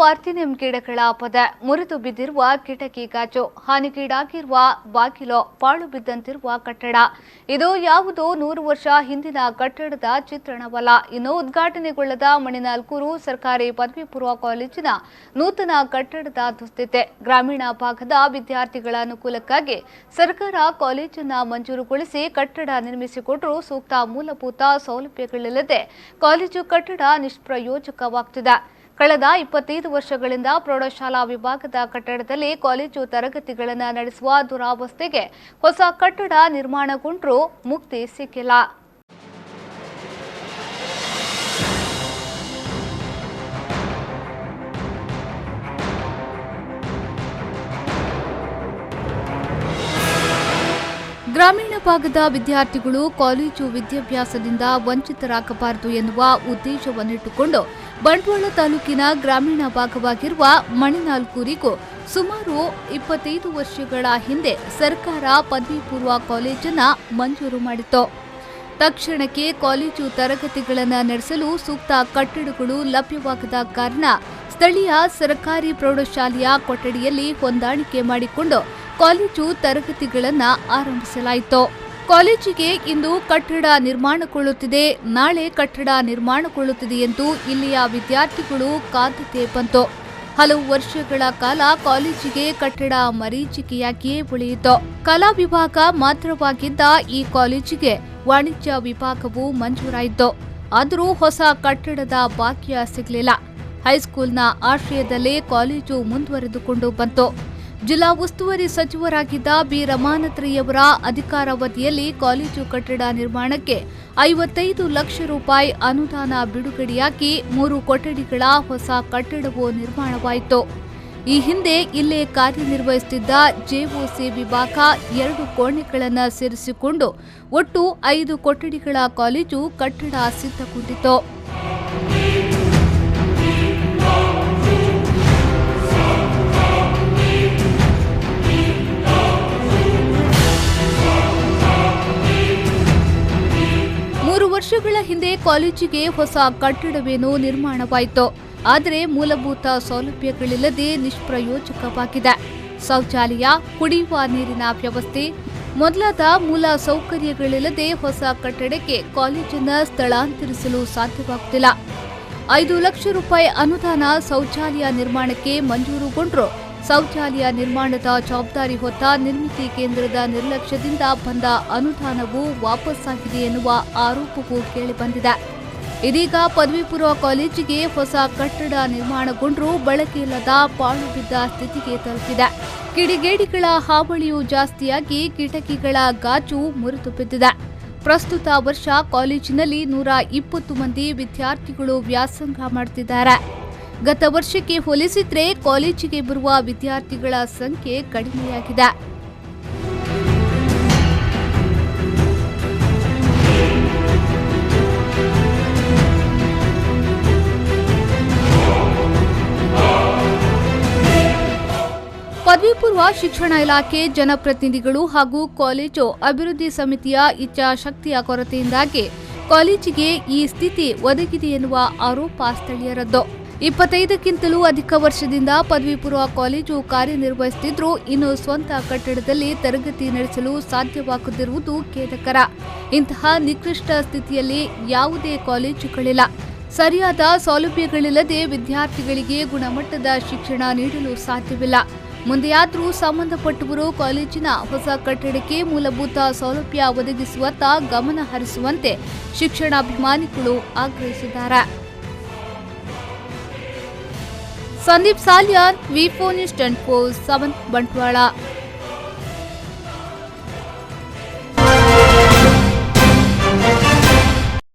Parthenium ಗಿಡಗಳ ಪೊದೆ ಮುರಿದು ಬಿದ್ದಿರುವ ಕಿಟಕಿ ಗಾಜು, ಹಾನಿಗೀಡಾಗಿರುವ ಬಾಗಿಲು, ಪಾಳು ಬಿದ್ದಂತಿರುವ ಕಟ್ಟಡ. ಇದು ಯಾವುದೋ 100 ವರ್ಷ ಹಿಂದಿನ ಕಟ್ಟಡದ ಚಿತ್ರಣವಲ್ಲ. ಇನ್ನು ಉದ್ಘಾಟನೆಗೊಳ್ಳದ ಮಣಿನಾಲ್ಕೂರು ಸರ್ಕಾರಿ ಪದವಿ ಪೂರ್ವ ಕಾಲೇಜಿನ ನೂತನ ಕಟ್ಟಡದ ದುಸ್ಥಿತಿ. ಗ್ರಾಮೀಣ ಭಾಗದ ವಿದ್ಯಾರ್ಥಿಗಳ ಅನುಕೂಲಕ್ಕಾಗಿ ಸರ್ಕಾರ ಕಾಲೇಜನ್ನು ಮಂಜೂರುಗೊಳಿಸಿ ಕಟ್ಟಡ ನಿರ್ಮಿಸಿಕೊಟ್ಟರೂ ಸೂಕ್ತ ಮೂಲಭೂತ ಸೌಲಭ್ಯಗಳಿಲ್ಲದೆ ಕಾಲೇಜು ಕಟ್ಟಡ ನಿಷ್ಪ್ರಯೋಜಕವಾಗುತ್ತಿದೆ. ಕಳೆದ 25 ವರ್ಷಗಳಿಂದ ಪ್ರೌಢಶಾಲಾ ವಿಭಾಗದ ಕಟ್ಟಡದಲ್ಲಿ ಕಾಲೇಜು ತರಗತಿಗಳನ್ನು ನಡೆಸುವ ದುರಾವಸ್ಥೆಗೆ ಹೊಸ ಕಟ್ಟಡ ನಿರ್ಮಾಣಗೊಂಡರೂ ಮುಕ್ತಿ ಸಿಕ್ಕಿಲ್ಲ. ಗ್ರಾಮೀಣ ಭಾಗದ ವಿದ್ಯಾರ್ಥಿಗಳು ಕಾಲೇಜು ವಿದ್ಯಾಭ್ಯಾಸದಿಂದ ವಂಚಿತರಾಗಬಾರದು ಎನ್ನುವ ಉದ್ದೇಶವನ್ನಿಟ್ಟುಕೊಂಡು ಬಂಟ್ವಾಳ ತಾಲೂಕಿನ ಗ್ರಾಮೀಣ ಭಾಗವಾಗಿರುವ ಮಣಿನಾಲ್ಕೂರಿಗೂ ಸುಮಾರು 25 ವರ್ಷಗಳ ಹಿಂದೆ ಸರ್ಕಾರ ಪದವಿ ಪೂರ್ವ ಕಾಲೇಜನ್ನು ಮಂಜೂರು ಮಾಡಿತ್ತು. ತಕ್ಷಣಕ್ಕೆ ಕಾಲೇಜು ತರಗತಿಗಳನ್ನು ನಡೆಸಲು ಸೂಕ್ತ ಕಟ್ಟಡಗಳು ಲಭ್ಯವಾಗದ ಕಾರಣ ಸ್ಥಳೀಯ ಸರ್ಕಾರಿ ಪ್ರೌಢಶಾಲೆಯ ಕೊಠಡಿಯಲ್ಲಿ ಹೊಂದಾಣಿಕೆ ಮಾಡಿಕೊಂಡು ಕಾಲೇಜು ತರಗತಿಗಳನ್ನು ಆರಂಭಿಸಲಾಯಿತು. ಕಾಲೇಜಿಗೆ ಇಂದು ಕಟ್ಟಡ ನಿರ್ಮಾಣಗೊಳ್ಳುತ್ತಿದೆ, ನಾಳೆ ಕಟ್ಟಡ ನಿರ್ಮಾಣಗೊಳ್ಳುತ್ತಿದೆ ಎಂದು ಇಲ್ಲಿಯ ವಿದ್ಯಾರ್ಥಿಗಳು ಕಾದಿದ್ದೇ ಬಂತು. ಹಲವು ವರ್ಷಗಳ ಕಾಲ ಕಾಲೇಜಿಗೆ ಕಟ್ಟಡ ಮರೀಚಿಕೆಯಾಗಿಯೇ ಉಳಿಯಿತು. ಕಲಾ ವಿಭಾಗ ಮಾತ್ರವಾಗಿದ್ದ ಈ ಕಾಲೇಜಿಗೆ ವಾಣಿಜ್ಯ ವಿಭಾಗವು ಮಂಜೂರಾಯಿತು. ಆದರೂ ಹೊಸ ಕಟ್ಟಡದ ಭಾಗ್ಯ ಸಿಗಲಿಲ್ಲ. ಹೈಸ್ಕೂಲ್ನ ಆಶ್ರಯದಲ್ಲೇ ಕಾಲೇಜು ಮುಂದುವರೆದುಕೊಂಡು ಬಂತು. ಜಿಲ್ಲಾ ಉಸ್ತುವಾರಿ ಸಚಿವರಾಗಿದ್ದ ಬಿ ರಮಾನಾಥ್ರಯವರ ಅಧಿಕಾರಾವಧಿಯಲ್ಲಿ ಕಾಲೇಜು ಕಟ್ಟಡ ನಿರ್ಮಾಣಕ್ಕೆ 55 ಲಕ್ಷ ರೂಪಾಯಿ ಅನುದಾನ ಬಿಡುಗಡೆಯಾಗಿ 3 ಕೊಠಡಿಗಳ ಹೊಸ ಕಟ್ಟಡವೂ ನಿರ್ಮಾಣವಾಯಿತು. ಈ ಹಿಂದೆ ಇಲ್ಲೇ ಕಾರ್ಯನಿರ್ವಹಿಸುತ್ತಿದ್ದ ಜೆಒಸಿ ವಿಭಾಗ 2 ಕೋಣೆಗಳನ್ನು ಸೇರಿಸಿಕೊಂಡು ಒಟ್ಟು 5 ಕೊಠಡಿಗಳ ಕಾಲೇಜು ಕಟ್ಟಡ ಸಿದ್ಧಗೊಂಡಿತು. ವರ್ಷಗಳ ಹಿಂದೆ ಕಾಲೇಜಿಗೆ ಹೊಸ ಕಟ್ಟಡವೇನೋ ನಿರ್ಮಾಣವಾಯಿತು. ಆದರೆ ಮೂಲಭೂತ ಸೌಲಭ್ಯಗಳಿಲ್ಲದೆ ನಿಷ್ಪ್ರಯೋಜಕವಾಗಿದೆ. ಶೌಚಾಲಯ, ಕುಡಿಯುವ ನೀರಿನ ವ್ಯವಸ್ಥೆ ಮೊದಲಾದ ಮೂಲ ಸೌಕರ್ಯಗಳಿಲ್ಲದೆ ಹೊಸ ಕಟ್ಟಡಕ್ಕೆ ಕಾಲೇಜನ್ನು ಸ್ಥಳಾಂತರಿಸಲು ಸಾಧ್ಯವಾಗುತ್ತಿಲ್ಲ. 5 ಲಕ್ಷ ರೂಪಾಯಿ ಅನುದಾನ ಶೌಚಾಲಯ ನಿರ್ಮಾಣಕ್ಕೆ ಮಂಜೂರುಗೊಂಡರೂ ಶೌಚಾಲಯ ನಿರ್ಮಾಣದ ಜವಾಬ್ದಾರಿ ಹೊತ್ತ ನಿರ್ಮಿತಿ ಕೇಂದ್ರದ ನಿರ್ಲಕ್ಷ್ಯದಿಂದ ಬಂದ ಅನುದಾನವು ವಾಪಸ್ಸಾಗಿದೆ ಎನ್ನುವ ಆರೋಪವೂ ಕೇಳಿಬಂದಿದೆ. ಇದೀಗ ಪದವಿ ಪೂರ್ವ ಕಾಲೇಜಿಗೆ ಹೊಸ ಕಟ್ಟಡ ನಿರ್ಮಾಣಗೊಂಡರೂ ಬಳಕೆಯಿಲ್ಲದ ಪಾಳು ಬಿದ್ದ ಸ್ಥಿತಿಗೆ ತಲುಪಿದೆ. ಕಿಡಿಗೇಡಿಗಳ ಹಾವಳಿಯೂ ಜಾಸ್ತಿಯಾಗಿ ಕಿಟಕಿಗಳ ಗಾಜು ಮುರಿದು ಬಿದ್ದಿದೆ. ಪ್ರಸ್ತುತ ವರ್ಷ ಕಾಲೇಜಿನಲ್ಲಿ 120 ಮಂದಿ ವಿದ್ಯಾರ್ಥಿಗಳು ವ್ಯಾಸಂಗ ಮಾಡುತ್ತಿದ್ದಾರೆ. ಗತ ವರ್ಷಕ್ಕೆ ಹೋಲಿಸಿದರೆ ಕಾಲೇಜಿಗೆ ಬರುವ ವಿದ್ಯಾರ್ಥಿಗಳ ಸಂಖ್ಯೆ ಕಡಿಮೆಯಾಗಿದೆ. ಪದವಿ ಪೂರ್ವ ಶಿಕ್ಷಣ ಇಲಾಖೆ, ಜನಪ್ರತಿನಿಧಿಗಳು ಹಾಗೂ ಕಾಲೇಜು ಅಭಿವೃದ್ಧಿ ಸಮಿತಿಯ ಇಚ್ಛಾಶಕ್ತಿಯ ಕೊರತೆಯಿಂದಾಗಿ ಕಾಲೇಜಿಗೆ ಈ ಸ್ಥಿತಿ ಒದಗಿದೆ ಎನ್ನುವ ಆರೋಪ ಸ್ಥಳೀಯರದ್ದು. 25ಕ್ಕಿಂತಲೂ ಅಧಿಕ ವರ್ಷದಿಂದ ಪದವಿ ಪೂರ್ವ ಕಾಲೇಜು ಕಾರ್ಯನಿರ್ವಹಿಸುತ್ತಿದ್ದರೂ ಇನ್ನು ಸ್ವಂತ ಕಟ್ಟಡದಲ್ಲಿ ತರಗತಿ ನಡೆಸಲು ಸಾಧ್ಯವಾಗದಿರುವುದು ಖೇದಕರ. ಇಂತಹ ನಿಕೃಷ್ಟ ಸ್ಥಿತಿಯಲ್ಲಿ ಯಾವುದೇ ಕಾಲೇಜುಗಳಿಲ್ಲ. ಸರಿಯಾದ ಸೌಲಭ್ಯಗಳಿಲ್ಲದೆ ವಿದ್ಯಾರ್ಥಿಗಳಿಗೆ ಗುಣಮಟ್ಟದ ಶಿಕ್ಷಣ ನೀಡಲು ಸಾಧ್ಯವಿಲ್ಲ. ಮುಂದೆಯಾದರೂ ಸಂಬಂಧಪಟ್ಟವರು ಕಾಲೇಜಿನ ಹೊಸ ಕಟ್ಟಡಕ್ಕೆ ಮೂಲಭೂತ ಸೌಲಭ್ಯ ಒದಗಿಸುವತ್ತ ಗಮನ ಹರಿಸುವಂತೆ ಶಿಕ್ಷಣಾಭಿಮಾನಿಗಳು ಆಗ್ರಹಿಸಿದ್ದಾರೆ. ಸಂದೀಪ್ ಸಾಲ್ಯಾನ್, ವಿ4 ನ್ಯೂಸ್ 24/7 ಬಂಟ್ವಾಳ.